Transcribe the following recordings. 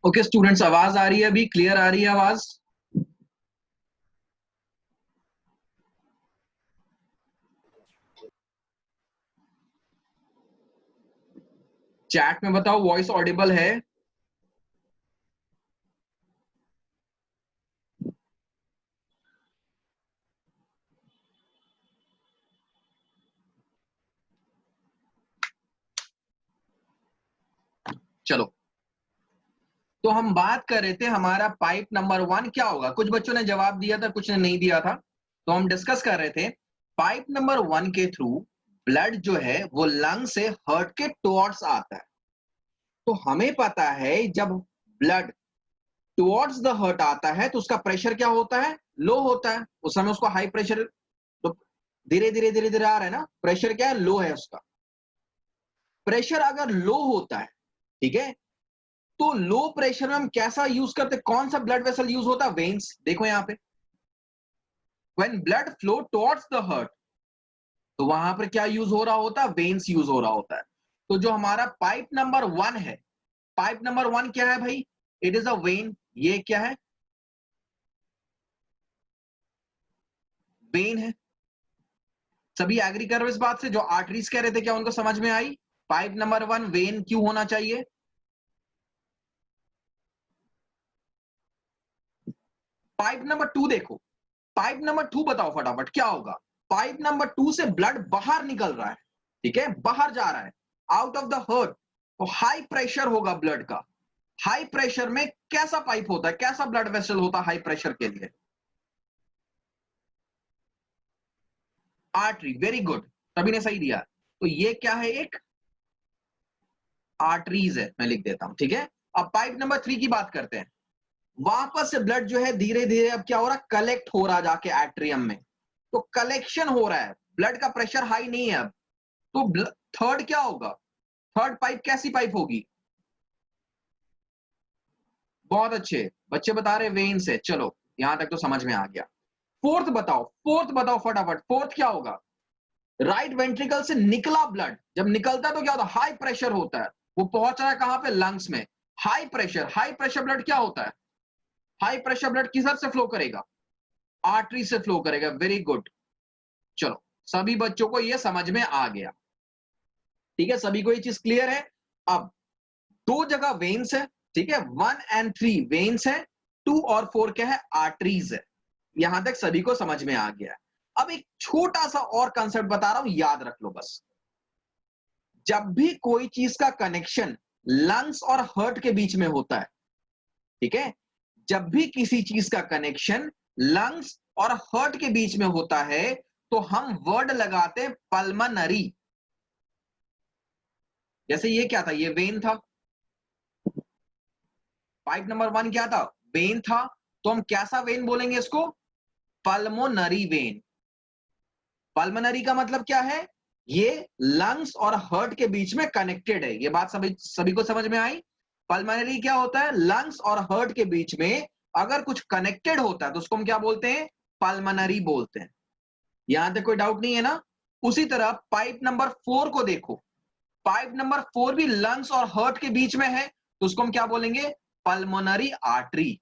Okay students, आवाज आ रही है? अभी क्लियर आ रही है आवाज? चैट में बताओ वॉइस ऑडिबल है? चलो, तो हम बात कर रहे थे हमारा पाइप नंबर 1 क्या होगा। कुछ बच्चों ने जवाब दिया था, कुछ ने नहीं दिया था। तो हम डिस्कस कर रहे थे पाइप नंबर 1 के थ्रू ब्लड जो है वो लंग से हार्ट के टुवर्ड्स आता है। तो हमें पता है जब ब्लड टुवर्ड्स द हार्ट आता है तो उसका प्रेशर क्या होता है? लो होता है। उस समय उसको हाई प्रेशर, तो धीरे धीरे धीरे धीरे आ रहा है ना, प्रेशर क्या है? लो है उसका। प्रेशर अगर लो होता है, ठीक है, तो लो प्रेशर में हम कैसा यूज करते हैं? कौन सा ब्लड वेसल यूज होता है? वेन्स। देखो यहां पे, when blood flow towards the heart, तो वहां पर क्या यूज हो रहा होता है? वेन्स यूज हो रहा होता है। तो जो हमारा पाइप नंबर 1 है, पाइप नंबर 1 क्या है भाई? It is a when. ये क्या है? वेन है। सभी एग्री कर रहे हो इस बात से? जो आर्टरीज कह रहे थे, क्या उनको समझ में आई? पाइप नंबर 1 वेन क्यों होना चाहिए? पाइप नंबर 2 देखो, पाइप नंबर 2 बताओ फटाफट क्या होगा। पाइप नंबर 2 से ब्लड बाहर निकल रहा है, ठीक है, बाहर जा रहा है, आउट ऑफ द हार्ट। तो हाई प्रेशर होगा ब्लड का। हाई प्रेशर में कैसा पाइप होता है, कैसा ब्लड वेसल होता है हाई प्रेशर के लिए? आर्टरी। वेरी गुड, सभी ने सही दिया। तो ये क्या है? एक आर्टरीज है, मैं लिख देता हूं, ठीक है। अब पाइप नंबर 3 की बात करते हैं। वापस से ब्लड जो है धीरे धीरे अब क्या हो रहा है? कलेक्ट हो रहा जाके एट्रियम में। तो कलेक्शन हो रहा है, ब्लड का प्रेशर हाई नहीं है अब। तो थर्ड क्या होगा? थर्ड पाइप कैसी पाइप होगी? बहुत अच्छे बच्चे बता रहे वेन से। चलो, यहां तक तो समझ में आ गया। फोर्थ बताओ, फोर्थ बताओ फटाफट, फोर्थ क्या होगा? राइट वेंट्रिकल से निकला ब्लड जब निकलता है तो क्या होता है? हाई प्रेशर होता है। वो पहुंच रहा है कहां पे? लंग्स में। High pressure, high pressure blood क्या होता है? हाई प्रेशर ब्लड किधर से फ्लो करेगा? आर्टरी से फ्लो करेगा। Very good. चलो, सभी बच्चों को ये समझ में आ गया, ठीक है, सभी को ये चीज क्लियर है। अब दो जगह वेन्स है, ठीक है, 1 और 3 वेन्स है, 2 और 4 क्या है? आर्टरीज है। यहां तक सभी को समझ में आ गया। अब एक छोटा सा और कंसेप्ट बता रहा हूं, याद रख लो बस। जब भी कोई चीज का कनेक्शन लंग्स और हार्ट के बीच में होता है, ठीक है, जब भी किसी चीज का कनेक्शन लंग्स और हार्ट के बीच में होता है तो हम वर्ड लगाते हैं पल्मनरी। जैसे ये क्या था? ये वेन था। पाइप नंबर 1 क्या था? वेन था। तो हम कैसा वेन बोलेंगे इसको? Pulmonary vein. पल्मोनरी का मतलब क्या है? ये लंग्स और हार्ट के बीच में कनेक्टेड है। ये बात सभी सभी को समझ में आई? पल्मोनरी क्या होता है? लंग्स और हार्ट के बीच में अगर कुछ कनेक्टेड होता है तो उसको हम क्या बोलते हैं? पल्मोनरी बोलते हैं। यहां तक कोई डाउट नहीं है ना? उसी तरह पाइप नंबर 4 को देखो। पाइप नंबर 4 भी लंग्स और हार्ट के बीच में है तो उसको हम क्या बोलेंगे? Pulmonary artery.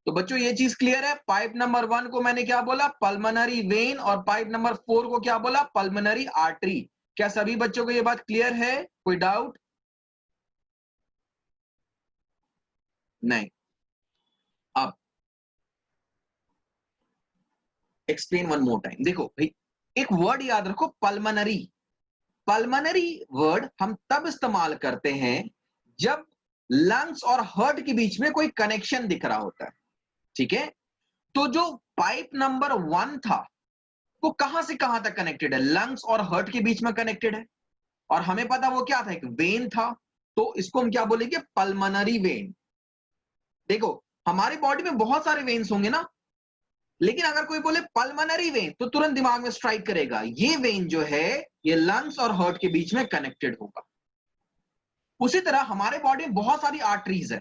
तो बच्चों ये चीज क्लियर है? पाइप नंबर 1 को मैंने क्या बोला? Pulmonary vein. और पाइप नंबर 4 को क्या बोला? Pulmonary artery. क्या सभी बच्चों को ये बात क्लियर है? कोई डाउट? नहीं। अब एक्सप्लेन वन मोर टाइम। देखो भाई, एक वर्ड याद रखो, पल्मोनरी। पल्मोनरी वर्ड हम तब इस्तेमाल करते हैं जब लंग्स और हार्ट के बीच में कोई कनेक्शन दिख रहा होता है, ठीक है। तो जो पाइप नंबर 1 था वो कहां से कहां तक कनेक्टेड है? लंग्स और हार्ट के बीच में कनेक्टेड है। और हमें पता वो क्या था? एक वेन था। तो इसको हम क्या बोलेंगे? Pulmonary vein. देखो, हमारी बॉडी में बहुत सारे वेन्स होंगे ना, लेकिन अगर कोई बोले पल्मोनरी वेन तो तुरंत दिमाग में स्ट्राइक करेगा ये वेन जो है ये लंग्स और हार्ट के बीच में कनेक्टेड होगा। उसी तरह हमारे बॉडी में बहुत सारी आर्टरीज है,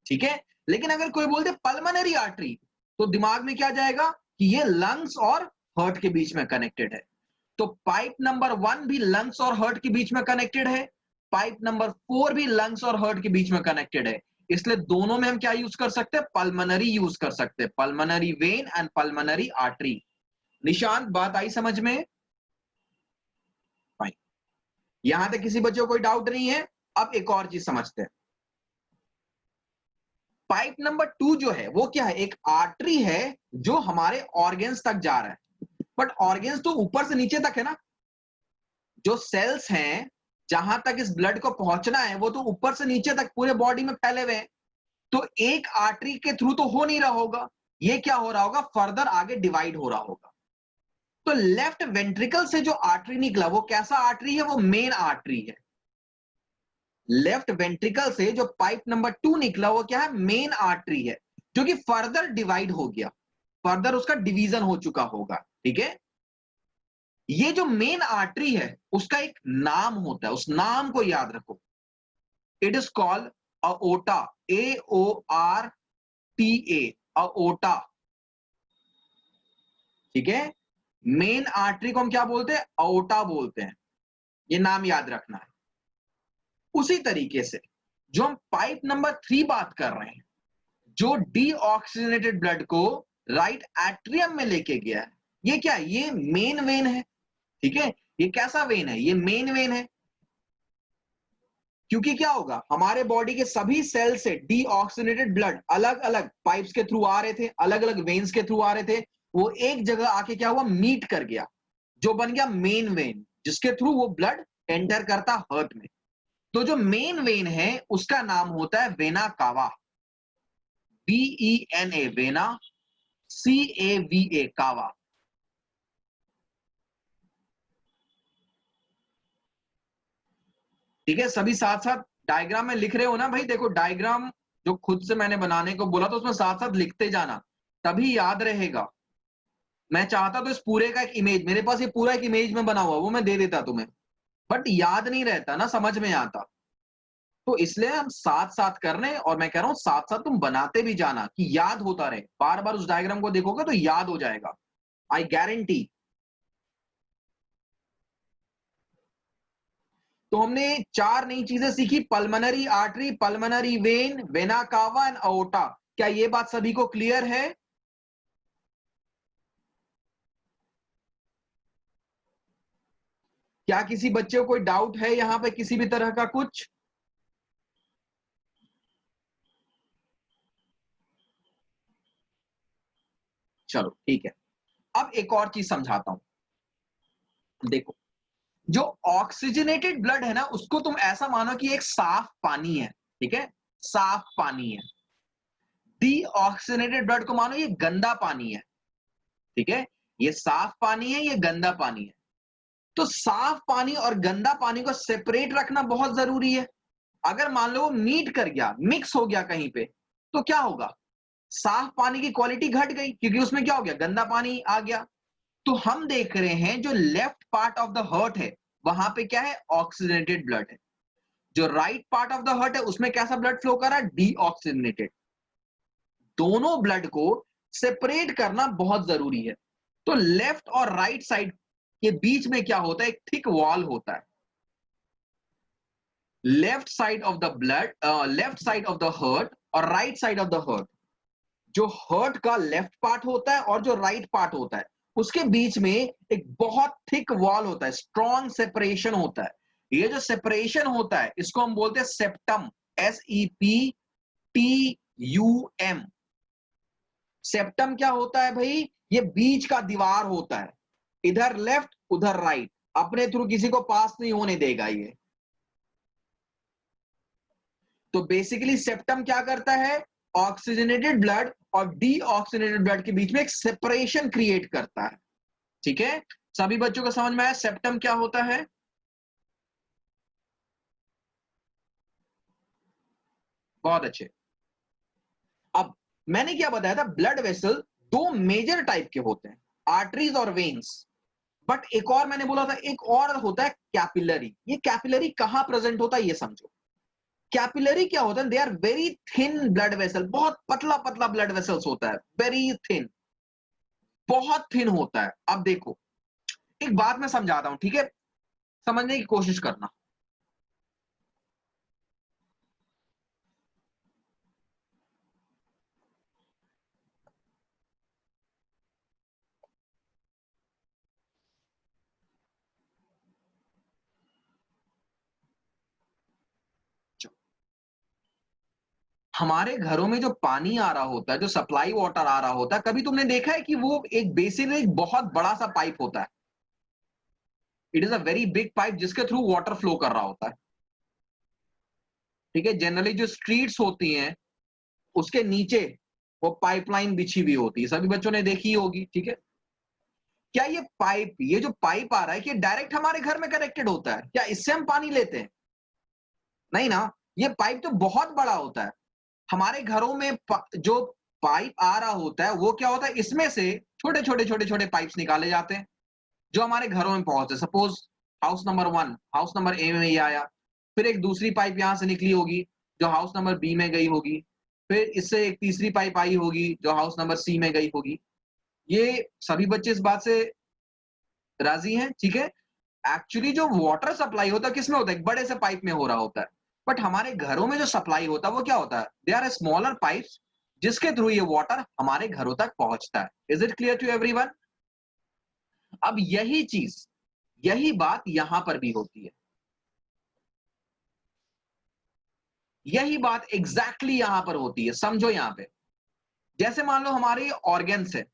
ठीक है, लेकिन अगर कोई बोलते पल्मोनरी आर्टरी तो दिमाग में क्या जाएगा? कि ये लंग्स और हार्ट के बीच में कनेक्टेड है। तो पाइप नंबर 1 भी लंग्स और हार्ट के बीच में कनेक्टेड है। पाइप नंबर 4 भी लंग्स और हार्ट के बीच में कनेक्टेड है, इसलिए दोनों में हम क्या यूज कर सकते हैं, पल्मोनरी यूज कर सकते हैं, pulmonary vein and pulmonary artery. Nishant, बात आई समझ में? फाइन, यहां तक किसी बच्चे को कोई डाउट नहीं है। अब एक और चीज समझते हैं। पाइप नंबर 2 जो है वो क्या है, एक आर्टरी है जो हमारे ऑर्गन्स तक जा रहा है, बट ऑर्गन्स तो ऊपर से नीचे तक है ना, जो सेल्स हैं जहां तक इस ब्लड को पहुंचना है वो तो ऊपर से नीचे तक पूरे बॉडी में फैले हुए हैं, तो एक आर्टरी के थ्रू तो हो नहीं रहा होगा, ये क्या हो रहा होगा, फर्दर आगे डिवाइड हो रहा होगा। तो लेफ्ट वेंट्रिकल से जो आर्टरी निकला वो कैसा आर्टरी है, वो मेन आर्टरी है। लेफ्ट वेंट्रिकल से जो पाइप नंबर 2 निकला वो क्या है, मेन आर्टरी है, जो कि फर्दर डिवाइड हो गया, फर्दर उसका डिवीजन हो चुका होगा। ठीक है, ये जो मेन आर्टरी है उसका एक नाम होता है, उस नाम को याद रखो। It is called aorta, AORTA, aorta. ठीक है, मेन आर्टरी को हम क्या बोलते हैं, अओर्टा बोलते हैं, ये नाम याद रखना है। उसी तरीके से जो हम पाइप नंबर 3 बात कर रहे हैं, जो डीऑक्सीजनेटेड ब्लड को राइट एट्रियम में लेके गया है, ये क्या है, ये मेन वेन है। ठीक है, ये कैसा वेन है, ये मेन वेन है, क्योंकि क्या होगा, हमारे बॉडी के सभी सेल से डीऑक्सीजनेटेड ब्लड अलग अलग पाइप्स के थ्रू आ रहे थे, अलग अलग वेन्स के थ्रू आ रहे थे, वो एक जगह आके क्या हुआ, मीट कर गया, जो बन गया मेन वेन, जिसके थ्रू वो ब्लड एंटर करता हार्ट में। तो जो मेन वेन है उसका नाम होता है vena cava, VENA, vena, CAVA, कावा। ठीक है, सभी साथ साथ डायग्राम में लिख रहे हो ना भाई, देखो डायग्राम जो खुद से मैंने बनाने को बोला तो उसमें साथ साथ लिखते जाना, तभी याद रहेगा। मैं चाहता तो इस पूरे का एक इमेज, मेरे पास ये पूरा एक इमेज में बना हुआ वो मैं दे देता तुम्हें, बट याद नहीं रहता ना, समझ में आता, तो इसलिए हम साथ साथ कर रहे हैं, और मैं कह रहा हूं साथ साथ तुम बनाते भी जाना कि याद होता रहे, बार बार उस डायग्राम को देखोगे तो याद हो जाएगा, आई गारंटी। तो हमने 4 नई चीजें सीखी, pulmonary artery, pulmonary vein, vena cava and aorta. क्या ये बात सभी को क्लियर है? क्या किसी बच्चे को कोई डाउट है यहां पे किसी भी तरह का कुछ? चलो ठीक है, अब एक और चीज समझाता हूं। देखो, जो ऑक्सीजनेटेड ब्लड है ना उसको तुम ऐसा मानो कि एक साफ पानी है। ठीक है, साफ पानी है। डीऑक्सीजनेटेड ब्लड को मानो ये गंदा पानी है। ठीक है, ये साफ पानी है, ये गंदा पानी है। तो साफ पानी और गंदा पानी को सेपरेट रखना बहुत जरूरी है। अगर मान लो वो मीट कर गया, मिक्स हो गया कहीं पे, तो क्या होगा, साफ पानी की क्वालिटी घट गई, क्योंकि उसमें क्या हो गया, गंदा पानी आ गया। तो हम देख रहे हैं जो left part of the heart है वहां पे क्या है, ऑक्सीजनेटेड ब्लड है। जो right part of the heart है उसमें कैसा ब्लड फ्लो कर रहा है, डीऑक्सीजनेटेड। दोनों ब्लड को सेपरेट करना बहुत जरूरी है। तो लेफ्ट और राइट साइड के बीच में क्या होता है, एक थिक वॉल होता है। Left side of the blood, left side of the heart और right side of the heart, जो हर्ट का लेफ्ट पार्ट होता है और जो राइट पार्ट होता है उसके बीच में एक बहुत थिक वॉल होता है, स्ट्रॉन्ग सेपरेशन होता है। ये जो सेपरेशन होता है इसको हम बोलते हैं सेप्टम, SEPTUM। सेप्टम क्या होता है भाई, ये बीच का दीवार होता है, इधर लेफ्ट उधर राइट, अपने थ्रू किसी को पास नहीं होने देगा ये। तो बेसिकली सेप्टम क्या करता है, ऑक्सीजनेटेड ब्लड और डीऑक्सीजनेटेड ब्लड के बीच में एक सेपरेशन क्रिएट करता है। ठीक है, सभी बच्चों को समझ में आया सेप्टम क्या होता है? बहुत अच्छे। अब मैंने क्या बताया था, ब्लड वेसल दो मेजर टाइप के होते हैं, आर्टरीज और वेन्स। बट एक और मैंने बोला था, एक और होता है कैपिलरी। ये कैपिलरी कहां प्रेजेंट होता है ये समझो। कैपिलरी क्या होता है, they are very thin blood vessel, बहुत पतला पतला ब्लड वेसल्स होता है, वेरी थिन, बहुत थिन होता है। अब देखो, एक बात मैं समझाता हूं, ठीक है, समझने की कोशिश करना। हमारे घरों में जो पानी आ रहा होता है, जो सप्लाई वाटर आ रहा होता है, कभी तुमने देखा है कि वो एक बेसिन में एक बहुत बड़ा सा पाइप होता है। It is a very big pipe जिसके थ्रू वाटर फ्लो कर रहा होता है। ठीक है, जनरली जो स्ट्रीट्स होती हैं उसके नीचे वो पाइपलाइन बिछी हुई होती है, सभी बच्चों ने देखी होगी। ठीक है, क्या ये जो पाइप आ रहा है, कि डायरेक्ट हमारे घर में कनेक्टेड होता है? क्या इससे हम पानी लेते हैं? नहीं ना। ये पाइप तो बहुत बड़ा होता है। हमारे घरों में जो पाइप आ रहा होता है वो क्या होता है, इसमें से छोटे छोटे छोटे छोटे पाइप्स निकाले जाते हैं जो हमारे घरों में पहुंचे। Suppose house number 1, house number A में ये आया, फिर एक दूसरी पाइप यहां से निकली होगी जो हाउस नंबर बी में गई होगी, फिर इससे एक तीसरी पाइप आई होगी जो हाउस नंबर सी में गई होगी। ये सभी बच्चे इस बात से राजी हैं? ठीक है, एक्चुअली जो वाटर सप्लाई होता है किसमें होता है? एक बड़े से पाइप में हो रहा होता है। बट हमारे घरों में जो सप्लाई होता है वो क्या होता है? दे आर स्मॉलर पाइप्स जिसके थ्रू ये वाटर हमारे घरों तक पहुंचता है। Is it clear to everyone? अब यही बात यहां पर भी होती है। यही बात एग्जैक्टली यहां पर होती है। समझो यहां पे, जैसे मान लो हमारे ऑर्गन्स है,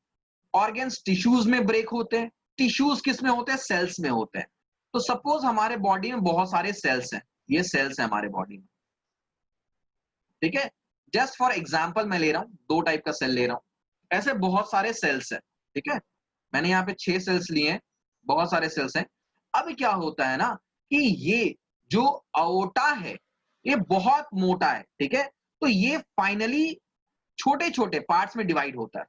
ऑर्गन्स टिश्यूज में ब्रेक होते हैं। टिश्यूज किस में होते हैं? सेल्स में होते हैं। तो सपोज हमारे बॉडी में बहुत सारे सेल्स हैं, ये सेल्स हैं हमारे बॉडी में। ठीक है, जस्ट फॉर एग्जाम्पल मैं ले रहा हूं, 2 टाइप का सेल ले रहा हूं, ऐसे बहुत सारे सेल्स हैं। ठीक है, मैंने यहाँ पे 6 सेल्स लिए हैं, बहुत सारे सेल्स हैं। अब क्या होता है ना कि ये जो अओटा है ये बहुत मोटा है। ठीक है, तो ये फाइनली छोटे छोटे पार्ट्स में डिवाइड होता है।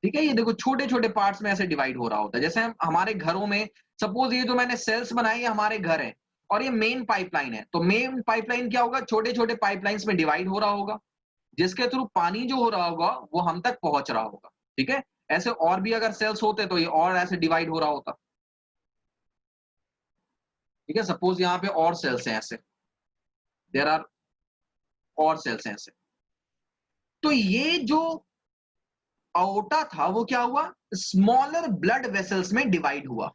ठीक है, ये देखो छोटे छोटे पार्ट्स में ऐसे डिवाइड हो रहा होता है। जैसे हमारे घरों में सपोज ये जो मैंने सेल्स बनाए ये हमारे घर है और ये मेन पाइपलाइन है, तो मेन पाइपलाइन क्या होगा? छोटे छोटे पाइपलाइंस में डिवाइड हो रहा होगा जिसके थ्रू पानी जो हो रहा होगा वो हम तक पहुंच रहा होगा। ठीक है, ऐसे और भी अगर सेल्स होते तो ये और ऐसे डिवाइड हो रहा होता। ठीक है, सपोज यहाँ पे और सेल्स हैं ऐसे, देयर आर और सेल्स हैं ऐसे। तो ये जो अओटा था वो क्या हुआ? स्मॉलर ब्लड वेसल्स में डिवाइड हुआ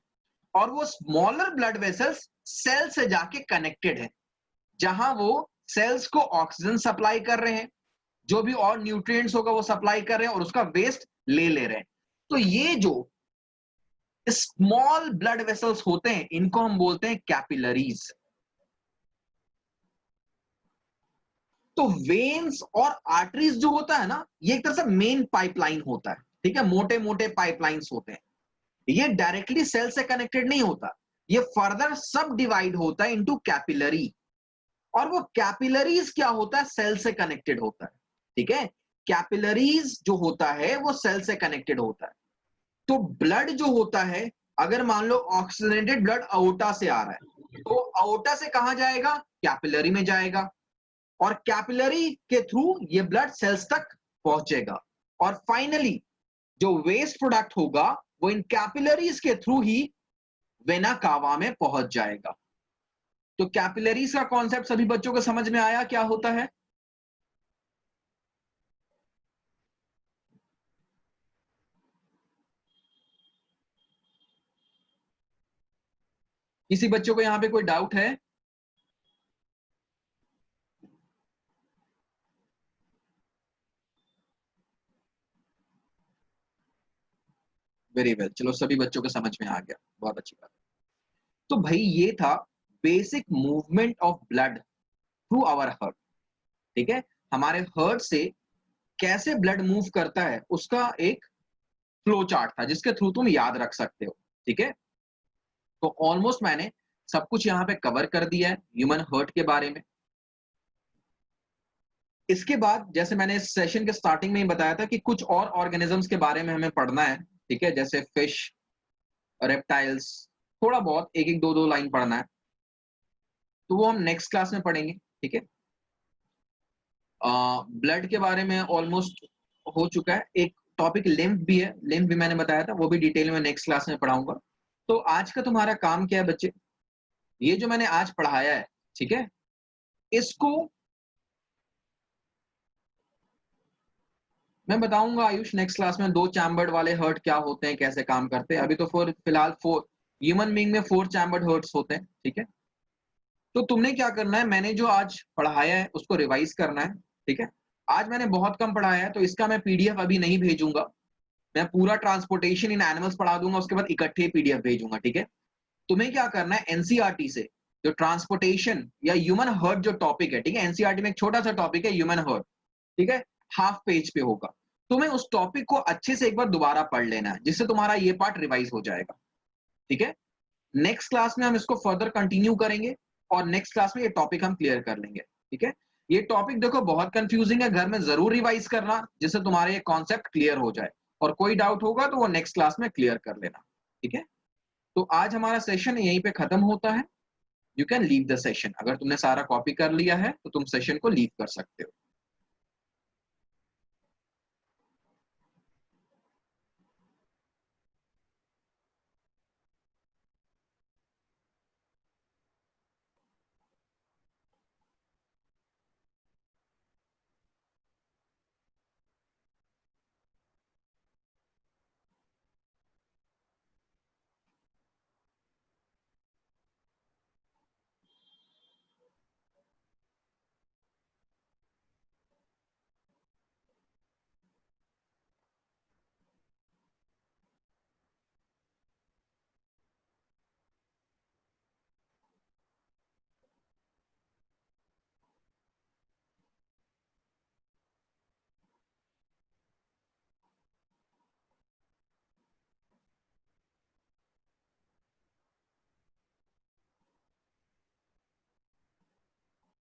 और वो स्मॉलर ब्लड वेसल्स सेल से जाके कनेक्टेड है, जहां वो सेल्स को ऑक्सीजन सप्लाई कर रहे हैं, जो भी और न्यूट्रिएंट्स होगा वो सप्लाई कर रहे हैं और उसका वेस्ट ले रहे हैं। तो ये जो स्मॉल ब्लड वेसल्स होते हैं इनको हम बोलते हैं कैपिलरीज। तो वेन्स और आर्टरीज जो होता है ना, ये एक तरह से मेन पाइपलाइन होता है। ठीक है, मोटे मोटे पाइपलाइंस होते हैं। ये डायरेक्टली सेल से कनेक्टेड नहीं होता, ये फर्दर सब डिवाइड होता है इनटू कैपिलरी। और वो कैपिलरीज क्या होता है? सेल से कनेक्टेड होता है। ठीक है, कैपिलरीज जो होता है वो सेल से कनेक्टेड होता है। तो ब्लड जो होता है, अगर मान लो ऑक्सीजनेटेड ब्लड अओटा से आ रहा है तो अओटा से कहां जाएगा? कैपिलरी में जाएगा और कैपिलरी के थ्रू ये ब्लड सेल्स तक पहुंचेगा और फाइनली जो वेस्ट प्रोडक्ट होगा वो इन कैपिलरीज के थ्रू ही वेना कावा में पहुंच जाएगा। तो कैपिलरीज का कॉन्सेप्ट सभी बच्चों को समझ में आया क्या होता है? किसी बच्चों को यहां पे कोई डाउट है? वेरी वेल, चलो सभी बच्चों को समझ में आ गया, बहुत अच्छी बात। तो भाई ये था basic movement of blood through our heart. ठीक है, हमारे हार्ट से कैसे ब्लड मूव करता है उसका एक फ्लो चार्ट था जिसके थ्रू तुम याद रख सकते हो। ठीक है, तो ऑलमोस्ट मैंने सब कुछ यहाँ पे कवर कर दिया है ह्यूमन हार्ट के बारे में। इसके बाद जैसे मैंने इस सेशन के स्टार्टिंग में ही बताया था कि कुछ और ऑर्गेनिजम्स के बारे में हमें पढ़ना है। ठीक है, जैसे फिश, रेप्टाइल्स, थोड़ा बहुत एक एक दो दो लाइन पढ़ना है, तो वो हम नेक्स्ट क्लास में पढ़ेंगे। ठीक है, ब्लड के बारे में ऑलमोस्ट हो चुका है। एक टॉपिक लिम्फ भी है, लिम्फ भी मैंने बताया था, वो भी डिटेल में नेक्स्ट क्लास में पढ़ाऊंगा। तो आज का तुम्हारा काम क्या है बच्चे? ये जो मैंने आज पढ़ाया है, ठीक है, इसको मैं बताऊंगा आयुष नेक्स्ट क्लास में। 2 चैम्बर्ड वाले हर्ट क्या होते हैं, कैसे काम करते हैं। अभी तो फिलहाल 4 ह्यूमन बीइंग में 4 चैम्बर्ड हर्ट्स होते हैं। ठीक है, तो तुमने क्या करना है, मैंने जो आज पढ़ाया है उसको रिवाइज करना है, ठीक है। आज मैंने बहुत कम पढ़ाया है तो इसका मैं पीडीएफ अभी नहीं भेजूंगा, मैं पूरा ट्रांसपोर्टेशन इन एनिमल्स पढ़ा दूंगा, उसके बाद इकट्ठे पीडीएफ भेजूंगा, ठीक है। तुम्हें क्या करना है, एनसीईआरटी से जो ट्रांसपोर्टेशन या ह्यूमन हर्ट जो टॉपिक है, ठीक है, एनसीईआरटी में एक छोटा सा टॉपिक है ह्यूमन हर्ट, ठीक है, हाफ पेज पे होगा। तुम्हें उस टॉपिक को अच्छे से एक बार दोबारा पढ़ लेना है, जिससे तुम्हारा ये पार्ट रिवाइज हो जाएगा, ठीक है। नेक्स्ट क्लास में हम इसको फर्दर कंटिन्यू करेंगे और नेक्स्ट क्लास में ये टॉपिक हम क्लियर कर लेंगे, ठीक है। ये टॉपिक देखो बहुत कंफ्यूजिंग है, घर में जरूर रिवाइज करना, जिससे तुम्हारे ये कॉन्सेप्ट क्लियर हो जाए, और कोई डाउट होगा तो वो नेक्स्ट क्लास में क्लियर कर लेना, ठीक है। तो आज हमारा सेशन यहीं पे खत्म होता है। You can leave the session, अगर तुमने सारा कॉपी कर लिया है तो तुम सेशन को लीव कर सकते हो।